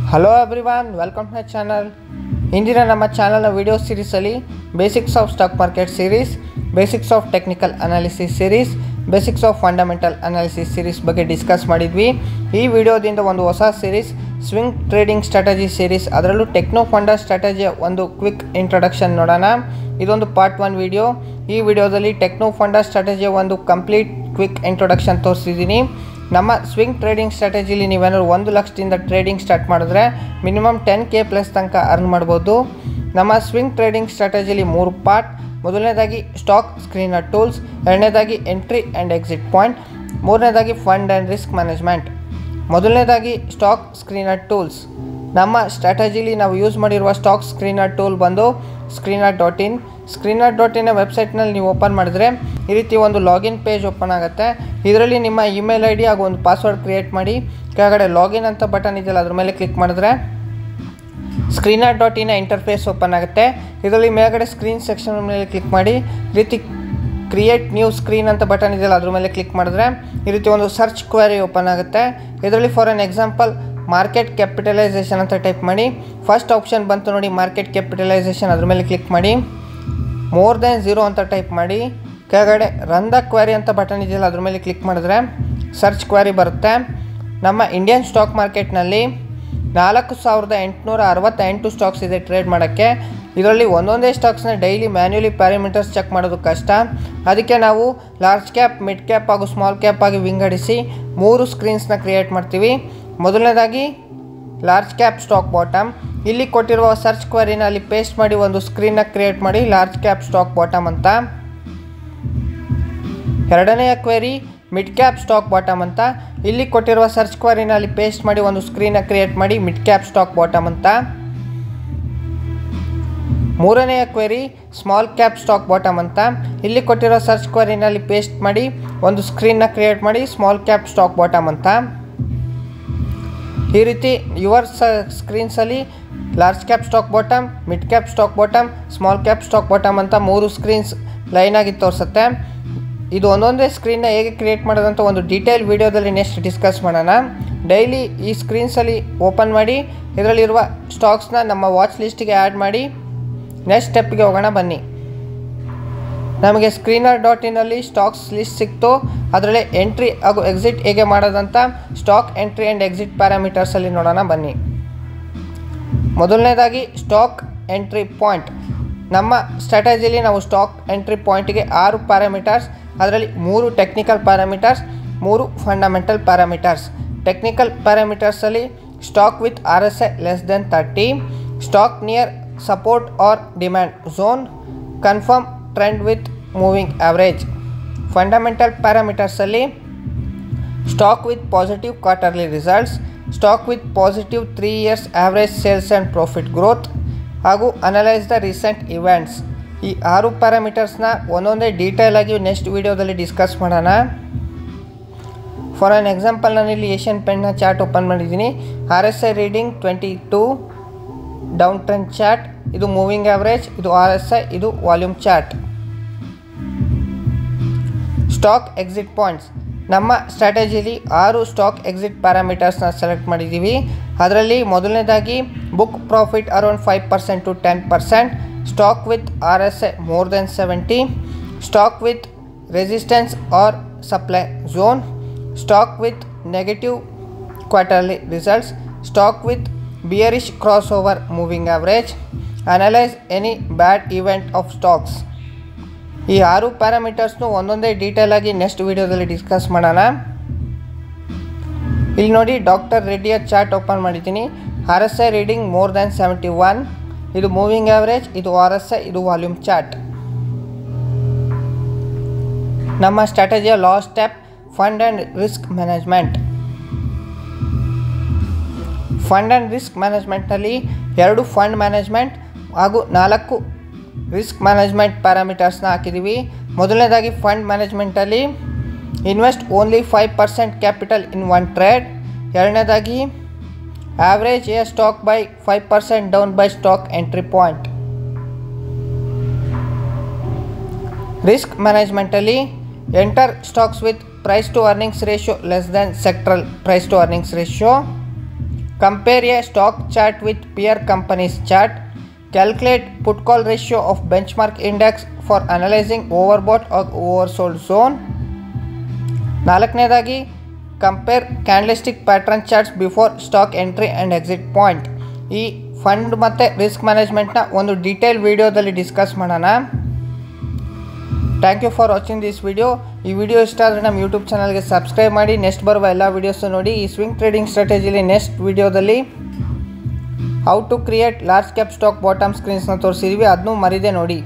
Hello everyone, welcome to my channel. ಇಂದಿನ ನಮ್ಮ ಚಾನಲ್ನ ವಿಡಿಯೋ ಸೀರೀಸಲ್ಲಿ basics of stock market series, basics of technical analysis series, basics of fundamental analysis series ಬಗ್ಗೆ discuss ಮಾಡಿದ್ವಿ. ಈ ವಿಡಿಯೋದಿಂದ ಒಂದು ಹೊಸ series swing trading strategy series, ಅದರಲ್ಲೂ ಟೆಕ್ನೋ ಫಂಡ ಸ್ಟ್ರಾಟಜಿಯ ಒಂದು ಕ್ವಿಕ್ ಇಂಟ್ರೊಡಕ್ಷನ್ ನೋಡೋಣ. ಇದೊಂದು ಪಾರ್ಟ್ 1 ವಿಡಿಯೋ. ಈ ವಿಡಿಯೋದಲ್ಲಿ ಟೆಕ್ನೋ ಫಂಡ ಸ್ಟ್ರಾಟಜಿಯ ಒಂದು ಕಂಪ್ಲೀಟ್ ಕ್ವಿಕ್ ಇಂಟ್ರೊಡಕ್ಷನ್ ತೋರಿಸಿದ್ದೀನಿ. ನಮ್ಮ ಸ್ವಿಂಗ್ ಟ್ರೇಡಿಂಗ್ ಸ್ಟ್ರಾಟಜಿಲಿ ನೀವೇನಾದ್ರು 1 ಲಕ್ಷದಿಂದ ಟ್ರೇಡಿಂಗ್ ಸ್ಟಾರ್ಟ್ ಮಾಡಿದ್ರೆ ಮಿನಿಮಮ್ 10K ಪ್ಲಸ್ ತನಕ ಅರ್ನ್ ಮಾಡ್ಬೋದು. ನಮ್ಮ ಸ್ವಿಂಗ್ ಟ್ರೇಡಿಂಗ್ ಸ್ಟ್ರಾಟಜಿಲಿ 3 ಪಾರ್ಟ್. ಮೊದಲನೇದಾಗಿ ಸ್ಟಾಕ್ ಸ್ಕ್ರೀನರ್ ಟೂಲ್ಸ್, ಎರಡನೇದಾಗಿ ಎಂಟ್ರಿ ಆ್ಯಂಡ್ ಎಕ್ಸಿಟ್ ಪಾಯಿಂಟ್, ಮೂರನೇದಾಗಿ ಫಂಡ್ ಆ್ಯಂಡ್ ರಿಸ್ಕ್ ಮ್ಯಾನೇಜ್ಮೆಂಟ್. ಮೊದಲನೇದಾಗಿ ಸ್ಟಾಕ್ ಸ್ಕ್ರೀನರ್ ಟೂಲ್ಸ್. ನಮ್ಮ ಸ್ಟ್ರಾಟಜಿಲಿ ನಾವು ಯೂಸ್ ಮಾಡಿರುವ ಸ್ಟಾಕ್ ಸ್ಕ್ರೀನರ್ ಟೂಲ್ ಬಂದು screener.in. screener.in ವೆಬ್ಸೈಟ್ನಲ್ಲಿ ನೀವು ಓಪನ್ ಮಾಡಿದರೆ ಈ ರೀತಿ ಒಂದು ಲಾಗಿನ್ ಪೇಜ್ ಓಪನ್ ಆಗುತ್ತೆ. ಇದರಲ್ಲಿ ನಿಮ್ಮ ಇಮೇಲ್ ID ಹಾಗೂ ಒಂದು ಪಾಸ್ವರ್ಡ್ ಕ್ರಿಯೇಟ್ ಮಾಡಿ ಕೆಳಗಡೆ ಲಾಗಿನ್ ಅಂತ ಬಟನ್ ಇದೆಯಲ್ಲ ಅದ್ರ ಮೇಲೆ ಕ್ಲಿಕ್ ಮಾಡಿದ್ರೆ screener.in ಇಂಟರ್ಫೇಸ್ ಓಪನ್ ಆಗುತ್ತೆ. ಇದರಲ್ಲಿ ಮೇಲ್ಗಡೆ ಸ್ಕ್ರೀನ್ ಸೆಕ್ಷನ್ ಮೇಲೆ ಕ್ಲಿಕ್ ಮಾಡಿ ಈ ರೀತಿ ಕ್ರಿಯೇಟ್ ನ್ಯೂ ಸ್ಕ್ರೀನ್ ಅಂತ ಬಟನ್ ಇದೆಯಲ್ಲ ಅದ್ರ ಮೇಲೆ ಕ್ಲಿಕ್ ಮಾಡಿದ್ರೆ ಈ ರೀತಿ ಒಂದು ಸರ್ಚ್ ಕ್ವೆರಿ ಓಪನ್ ಆಗುತ್ತೆ. ಇದರಲ್ಲಿ for an example market capitalisation ಅಂತ ಟೈಪ್ ಮಾಡಿ. ಫಸ್ಟ್ ಆಪ್ಷನ್ ಬಂತು ನೋಡಿ, ಮಾರ್ಕೆಟ್ ಕ್ಯಾಪಿಟಲೈಸೇಷನ್, ಅದ್ರ ಮೇಲೆ ಕ್ಲಿಕ್ ಮಾಡಿ ಮೋರ್ ದೆನ್ 0 ಅಂತ ಟೈಪ್ ಮಾಡಿ ಕೆಳಗಡೆ ರನ್ ದ ಕ್ವೆರಿ ಅಂತ ಬಟನ್ ಇದೆಯಲ್ಲ ಅದ್ರ ಮೇಲೆ ಕ್ಲಿಕ್ ಮಾಡಿದ್ರೆ ಸರ್ಚ್ ಕ್ವೆರಿ ಬರುತ್ತೆ. ನಮ್ಮ ಇಂಡಿಯನ್ ಸ್ಟಾಕ್ ಮಾರ್ಕೆಟ್ನಲ್ಲಿ 4868 ಸ್ಟಾಕ್ಸ್ ಇದೆ ಟ್ರೇಡ್ ಮಾಡೋಕ್ಕೆ. ಇದರಲ್ಲಿ ಒಂದೊಂದೇ ಸ್ಟಾಕ್ಸ್ನ ಡೈಲಿ ಮ್ಯಾನ್ಯುಯಲಿ ಪ್ಯಾರಾಮೀಟರ್ಸ್ ಚೆಕ್ ಮಾಡೋದು ಕಷ್ಟ. ಅದಕ್ಕೆ ನಾವು ಲಾರ್ಜ್ ಕ್ಯಾಪ್, ಮಿಡ್ ಕ್ಯಾಪ್ ಹಾಗೂ ಸ್ಮಾಲ್ ಕ್ಯಾಪ್ ಆಗಿ ವಿಂಗಡಿಸಿ 3 ಸ್ಕ್ರೀನ್ಸ್ನ ಕ್ರಿಯೇಟ್ ಮಾಡ್ತೀವಿ. ಮೊದಲನೇದಾಗಿ ಲಾರ್ಜ್ ಕ್ಯಾಪ್ ಸ್ಟಾಕ್ ಬಾಟಮ್. ಇಲ್ಲಿ ಕೊಟ್ಟಿರುವ ಸರ್ಚ್ ಕ್ವೆರಿನ ಅಲ್ಲಿ ಪೇಸ್ಟ್ ಮಾಡಿ ಒಂದು ಸ್ಕ್ರೀನ್ನ ಕ್ರಿಯೇಟ್ ಮಾಡಿ ಲಾರ್ಜ್ ಕ್ಯಾಪ್ ಸ್ಟಾಕ್ ಬಾಟಮ್ ಅಂತ. ಎರಡನೆಯ query mid cap stock bottom ಅಂತ. ಇಲ್ಲಿ ಕೊಟ್ಟಿರುವ ಸರ್ಚ್ ಕ್ವೆರಿನ ಅಲ್ಲಿ ಪೇಸ್ಟ್ ಮಾಡಿ ಒಂದು ಸ್ಕ್ರೀನ್ನ ಕ್ರಿಯೇಟ್ ಮಾಡಿ ಮಿಡ್ ಕ್ಯಾಪ್ ಸ್ಟಾಕ್ ಬಾಟಮ್ ಅಂತ. ಮೂರನೆಯ query small cap stock bottom ಅಂತ. ಇಲ್ಲಿ ಕೊಟ್ಟಿರೋ ಸರ್ಚ್ ಕ್ವೆರಿನಲ್ಲಿ ಪೇಸ್ಟ್ ಮಾಡಿ ಒಂದು ಸ್ಕ್ರೀನ್ನ ಕ್ರಿಯೇಟ್ ಮಾಡಿ ಸ್ಮಾಲ್ ಕ್ಯಾಪ್ ಸ್ಟಾಕ್ ಬಾಟಮ್ ಅಂತ. ಈ ರೀತಿ ಯುವರ್ ಸ್ಕ್ರೀನ್ಸಲ್ಲಿ large cap stock bottom, mid cap stock bottom, small cap stock bottom ಅಂತ 3 ಸ್ಕ್ರೀನ್ಸ್ ಲೈನಾಗಿ ತೋರಿಸುತ್ತೆ. ಇದು ಒಂದೊಂದೇ ಸ್ಕ್ರೀನ್ನ ಹೇಗೆ ಕ್ರಿಯೇಟ್ ಮಾಡೋದಂತ ಒಂದು ಡೀಟೇಲ್ ವಿಡಿಯೋದಲ್ಲಿ ನೆಕ್ಸ್ಟ್ ಡಿಸ್ಕಸ್ ಮಾಡೋಣ. ಡೈಲಿ ಈ ಸ್ಕ್ರೀನ್ಸಲ್ಲಿ ಓಪನ್ ಮಾಡಿ ಇದರಲ್ಲಿರುವ ಸ್ಟಾಕ್ಸ್ನ ನಮ್ಮ ವಾಚ್ ಲಿಸ್ಟಿಗೆ ಆ್ಯಡ್ ಮಾಡಿ ನೆಕ್ಸ್ಟ್ ಸ್ಟೆಪ್ಗೆ ಹೋಗೋಣ ಬನ್ನಿ. ನಮಗೆ screener.in ಸ್ಟಾಕ್ಸ್ ಲಿಸ್ಟ್ ಸಿಕ್ತು. ಅದರಲ್ಲಿ ಎಂಟ್ರಿ ಹಾಗೂ ಎಕ್ಸಿಟ್ ಹೇಗೆ ಮಾಡೋದಂತ ಸ್ಟಾಕ್ ಎಂಟ್ರಿ ಆ್ಯಂಡ್ ಎಕ್ಸಿಟ್ ಪ್ಯಾರಾಮೀಟರ್ಸಲ್ಲಿ ನೋಡೋಣ ಬನ್ನಿ. ಮೊದಲನೇದಾಗಿ ಸ್ಟಾಕ್ ಎಂಟ್ರಿ ಪಾಯಿಂಟ್. ನಮ್ಮ ಸ್ಟ್ರಾಟಜಿಲಿ ನಾವು ಸ್ಟಾಕ್ ಎಂಟ್ರಿ ಪಾಯಿಂಟ್ಗೆ 6 ಪ್ಯಾರಾಮೀಟರ್ಸ್, ಅದರಲ್ಲಿ 3 technical parameters, 3 fundamental parameters. Technical ಪ್ಯಾರಾಮೀಟರ್ಸಲ್ಲಿ stock with RSI less than 30, stock near support or demand zone, confirm trend with moving average. Fundamental ಪ್ಯಾರಾಮೀಟರ್ಸಲ್ಲಿ stock with positive quarterly results, stock with positive 3 years average sales and profit growth, ಹಾಗೂ analyse the recent events. ಈ 6 ಪ್ಯಾರಾಮೀಟರ್ಸ್ನ ಒಂದೊಂದೇ detail ಆಗಿ next ವಿಡಿಯೋದಲ್ಲಿ discuss ಮಾಡೋಣ. For an example ನಾನಿಲ್ಲಿ Asian Paints chart open ಮಾಡಿದ್ದೀನಿ. RSI reading 22, down trend chart, ಇದು moving average, ಇದು RSI, ಇದು volume chart. Stock exit points. ನಮ್ಮ ಸ್ಟ್ರಾಟಜಿಲಿ 6 ಸ್ಟಾಕ್ ಎಕ್ಸಿಟ್ ಪ್ಯಾರಾಮೀಟರ್ಸ್ನ ಸೆಲೆಕ್ಟ್ ಮಾಡಿದ್ದೀವಿ. ಅದರಲ್ಲಿ ಮೊದಲನೇದಾಗಿ book profit around 5% to 10%, stock with RSI more than 70, stock with resistance or supply zone, stock with negative quarterly results, stock with bearish crossover moving average, analyze any bad event of stocks. ಈ 6 ಪ್ಯಾರಾಮೀಟರ್ಸ್ನು ಒಂದೊಂದೇ detail ಆಗಿ next ವಿಡಿಯೋದಲ್ಲಿ discuss ಮಾಡೋಣ. ಇಲ್ಲಿ ನೋಡಿ, doctor ರೆಡ್ಡಿಯ chart open ಮಾಡಿದ್ದೀನಿ. RSI reading more than 71, ಇದು ಮೂವಿಂಗ್ ಆವ್ರೇಜ್, ಇದು RSI, ಇದು ವಾಲ್ಯೂಮ್ ಚಾರ್ಟ್. ನಮ್ಮ ಸ್ಟ್ರಾಟಜಿಯ last step fund and risk management. Fund and risk ಮ್ಯಾನೇಜ್ಮೆಂಟ್ನಲ್ಲಿ 2 ಫಂಡ್ ಮ್ಯಾನೇಜ್ಮೆಂಟ್ ಹಾಗೂ 4 ರಿಸ್ಕ್ ಮ್ಯಾನೇಜ್ಮೆಂಟ್ ಪ್ಯಾರಾಮೀಟರ್ಸ್ನ ಹಾಕಿದ್ದೀವಿ. ಮೊದಲನೇದಾಗಿ ಫಂಡ್ ಮ್ಯಾನೇಜ್ಮೆಂಟಲ್ಲಿ invest only 5% capital in 1 trade. ಎರಡನೇದಾಗಿ average a stock by 5% down by stock entry point. Risk ಮ್ಯಾನೇಜ್ಮೆಂಟಲ್ಲಿ enter stocks with price to earnings ratio less than sectoral price to earnings ratio. Compare a stock chart with peer companies chart, calculate put call ratio of benchmark index for analysing overbought or oversold zone. ನಾಲ್ಕನೇದಾಗಿ compare candlestick pattern charts before stock entry and exit point. ಈ fund ಮತ್ತು risk ಮ್ಯಾನೇಜ್ಮೆಂಟ್ನ ಒಂದು detail ವಿಡಿಯೋದಲ್ಲಿ discuss ಮಾಡೋಣ. Thank you for watching this video. ಈ video ಇಷ್ಟ ಆದರೆ ನಮ್ಮ ಯೂಟ್ಯೂಬ್ ಚಾನಲ್ಗೆ ಸಬ್ಸ್ಕ್ರೈಬ್ ಮಾಡಿ. ನೆಕ್ಸ್ಟ್ ಬರುವ ಎಲ್ಲ ವೀಡಿಯೋಸು ನೋಡಿ. ಈ ಸ್ವಿಂಗ್ ಟ್ರೇಡಿಂಗ್ ಸ್ಟ್ರಾಟಜಿಲಿ ನೆಕ್ಸ್ಟ್ ವಿಡಿಯೋದಲ್ಲಿ how to create large cap stock bottom ಸ್ಕ್ರೀನ್ಸ್ನ ತೋರಿಸಿದ್ವಿ, ಅದನ್ನೂ ಮರಿದೆ ನೋಡಿ.